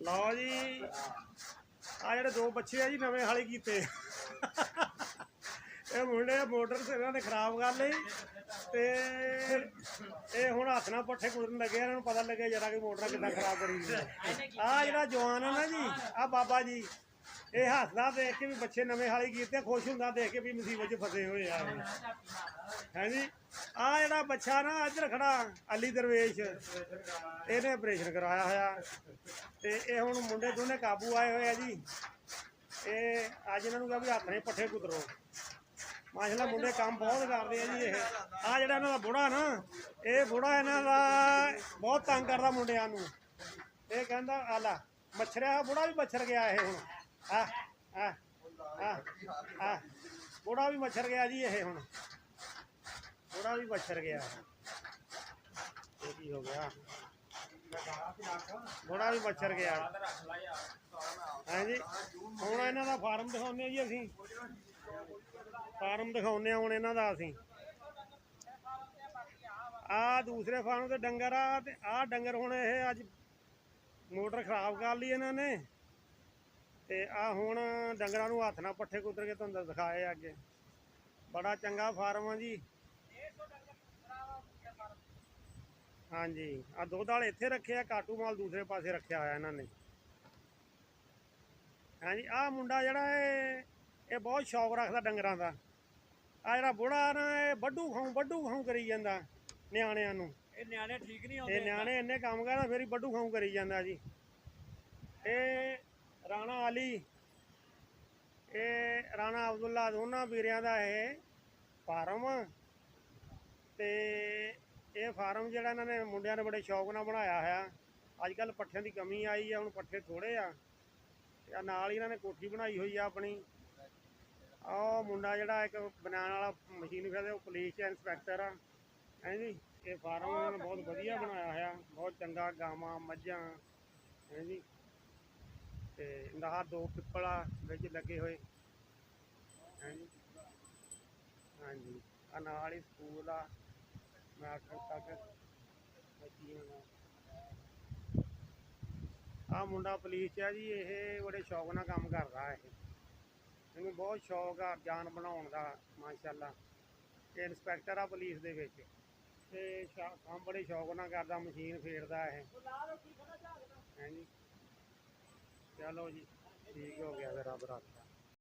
ਲਓ ਜੀ ਆ ਜਿਹੜੇ ਦੋ ਬੱਚੇ ਆ ਜੀ ਨਵੇਂ ਹਾਲੇ ਕੀਤੇ ਇਹ ਮੁੰਡੇ ਮੋਟਰ ਇਹਨਾਂ ਨੇ ਖਰਾਬ ਕਰ ਲਈ ਤੇ ਇਹ ਹੁਣ ਹੱਥ ਨਾਲ ਪੱਠੇ ਕੁੱਟਣ ਲੱਗੇ ਇਹਨਾਂ ਨੂੰ ਪਤਾ ਲੱਗਿਆ ਜਰਾ ਕਿ ਮੋਟਰ ਕਿੱਦਾਂ ਖਰਾਬ ਕਰੀ ਆ ਜਿਹੜਾ ਜਵਾਨ ਆ ਨਾ ਜੀ ਆ ਬਾਬਾ ਜੀ ਇਹ ਹੱਸਦਾ ਦੇਖ ਕੇ ਵੀ ਬੱਚੇ ਨਵੇਂ ਹਾਲੇ ਕੀਤੇ ਖੁਸ਼ ਹੁੰਦਾ ਦੇਖ ਕੇ ਵੀ ਮੁਸੀਬਤ 'ਚ ਫਸੇ ਹੋਏ ਆ ਹੈ ਜੀ ਆ ਜਿਹੜਾ ਬੱਚਾ ਨਾ ਇੱਧਰ ਖੜਾ ਅਲੀ ਦਰਵੇਸ਼ ਇਹਨੇ ਆਪਰੇਸ਼ਨ ਕਰਾਇਆ ਹੋਇਆ ਤੇ ਇਹ ਹੁਣ ਮੁੰਡੇ ਦੋਨੇ ਕਾਬੂ ਆਏ ਹੋਏ ਆ ਜੀ ਇਹ ਅੱਜ ਇਹਨਾਂ ਨੂੰ ਕਿਹਾ ਵੀ ਹੱਥ ਨੇ ਪੱਠੇ ਕੁਤਰੋ ਮਾਸ਼ਾਅੱਲਾ ਮੁੰਡੇ ਕੰਮ ਬਹੁਤ ਕਰਦੇ ਆ ਜੀ ਇਹ ਆ ਜਿਹੜਾ ਇਹਨਾਂ ਦਾ ਬੁੜਾ ਨਾ ਇਹ ਬੁੜਾ ਇਹਨਾਂ ਦਾ ਬਹੁਤ ਤੰਗ ਕਰਦਾ ਮੁੰਡਿਆਂ ਨੂੰ ਇਹ ਕਹਿੰਦਾ ਆਲਾ ਮੱਛਰਿਆ ਬੁੜਾ ਵੀ ਮੱਛਰ ਗਿਆ ਇਹ ਹੁਣ ਬੁੜਾ ਵੀ ਮੱਛਰ ਗਿਆ ਜੀ ਇਹ ਹੁਣ ਬੁੜਾ ਵੀ ਮੱਛਰ ਗਿਆ ਇਹ ਕੀ ਹੋ ਗਿਆ ਬੁੜਾ ਵੀ ਮੱਛਰ ਗਿਆ ਹੈ ਜੀ ਹੁਣ ਇਹਨਾਂ ਦਾ ਫਾਰਮ ਦਿਖਾਉਂਦੇ ਆ ਜੀ ਅਸੀਂ ਫਾਰਮ ਦਿਖਾਉਂਦੇ ਆ ਹੁਣ ਇਹਨਾਂ ਦਾ ਅਸੀਂ ਆ ਦੂਸਰੇ ਫਾਰਮ ਤੇ ਡੰਗਰ ਆ ਤੇ ਆਹ ਡੰਗਰ ਹੁਣ ਇਹ ਅੱਜ ਮੋਟਰ ਖਰਾਬ ਕਰ ਲਈ ਇਹਨਾਂ ਨੇ ਤੇ ਆ ਹੁਣ ਡੰਗਰਾਂ ਨੂੰ ਹੱਥ ਨਾਲ ਪੱਠੇ ਕੁਤਰ ਕੇ ਤੁਹਾਨੂੰ ਦਿਖਾਏ ਅੱਗੇ ਬੜਾ ਚੰਗਾ ਫਾਰਮ ਆ ਜੀ ਹਾਂਜੀ ਆ ਦੁੱਧ ਵਾਲੇ ਇੱਥੇ ਰੱਖੇ ਆ ਕਾਟੂ ਮਾਲ ਦੂਸਰੇ ਪਾਸੇ ਰੱਖਿਆ ਹੋਇਆ ਇਹਨਾਂ ਨੇ ਹਾਂਜੀ ਆਹ ਮੁੰਡਾ ਜਿਹੜਾ ਇਹ ਬਹੁਤ ਸ਼ੌਕ ਰੱਖਦਾ ਡੰਗਰਾਂ ਦਾ ਆ ਜਿਹੜਾ ਬੁੜਾ ਨਾ ਇਹ ਵੱਢੂ ਖਾਊ ਕਰੀ ਜਾਂਦਾ ਨਿਆਣਿਆਂ ਨੂੰ ਇਹ ਨਿਆਣੇ ਠੀਕ ਨਹੀਂ ਆਉਂਦੇ ਇਹ ਨਿਆਣੇ ਇੰਨੇ ਕੰਮ ਕਰਦਾ ਫਿਰ ਹੀ ਵੱਢੂ ਖਾਊ ਕਰੀ ਜਾਂਦਾ ਜੀ ਇਹ ਰਾਣਾ ਅਲੀ ਇਹ ਰਾਣਾ ਅਬਦੁੱਲਾ ਦੋਨਾਂ ਵੀਰਿਆਂ ਦਾ ਇਹ ਫਾਰਮ ਤੇ ਇਹ ਫਾਰਮ ਜਿਹੜਾ ਇਹਨਾਂ ਨੇ ਮੁੰਡਿਆਂ ਨੇ ਬੜੇ ਸ਼ੌਕ ਨਾਲ ਬਣਾਇਆ ਹੋਇਆ ਅੱਜ ਕੱਲ੍ਹ ਪੱਠਿਆਂ ਦੀ ਕਮੀ ਆਈ ਆ ਹੁਣ ਪੱਠੇ ਥੋੜ੍ਹੇ ਆ ਤੇ ਨਾਲ ਹੀ ਇਹਨਾਂ ਨੇ ਕੋਠੀ ਬਣਾਈ ਹੋਈ ਆ ਆਪਣੀ ਆਹ ਮੁੰਡਾ ਜਿਹੜਾ ਇੱਕ ਬਣਾਉਣ ਵਾਲਾ ਮਸ਼ੀਨ ਫਿਰਦਾ ਉਹ ਪੁਲਿਸ 'ਚ ਇੰਸਪੈਕਟਰ ਆ ਹੈ ਜੀ ਇਹ ਫਾਰਮ ਇਹਨਾਂ ਨੇ ਬਹੁਤ ਵਧੀਆ ਬਣਾਇਆ ਹੋਇਆ ਬਹੁਤ ਚੰਗਾ ਗਾਵਾਂ ਮੱਝਾਂ ਹੈ ਜੀ ਤੇ ਨਾਲ ਦੋ ਪਿੱਪਲਾ ਵਿੱਚ ਲੱਗੇ ਹੋਏ ਹੈ ਜੀ ਹਾਂਜੀ ਆ ਨਾਲ ਹੀ ਸਕੂਲ ਆ ਮੈਟ੍ਰਿਕ ਤੱਕ ਆ ਮੁੰਡਾ ਪੁਲਿਸ 'ਚ ਆ ਜੀ ਇਹ ਬੜੇ ਸ਼ੌਕ ਨਾਲ ਕੰਮ ਕਰਦਾ ਇਹ ਇਹਨੂੰ ਬਹੁਤ ਸ਼ੌਕ ਆ ਜਾਨ ਬਣਾਉਣ ਦਾ ਮਾਸ਼ਾਅੱਲਾ ਇਹ ਇੰਸਪੈਕਟਰ ਆ ਪੁਲਿਸ ਦੇ ਵਿੱਚ ਤੇ ਕੰਮ ਬੜੇ ਸ਼ੌਕ ਨਾਲ ਕਰਦਾ ਮਸ਼ੀਨ ਫੇਰਦਾ ਇਹ ਹੈ ਜੀ ਚਲੋ ਜੀ ਠੀਕ ਹੋ ਗਿਆ ਫਿਰ ਰੱਬ ਰੱਖਦਾ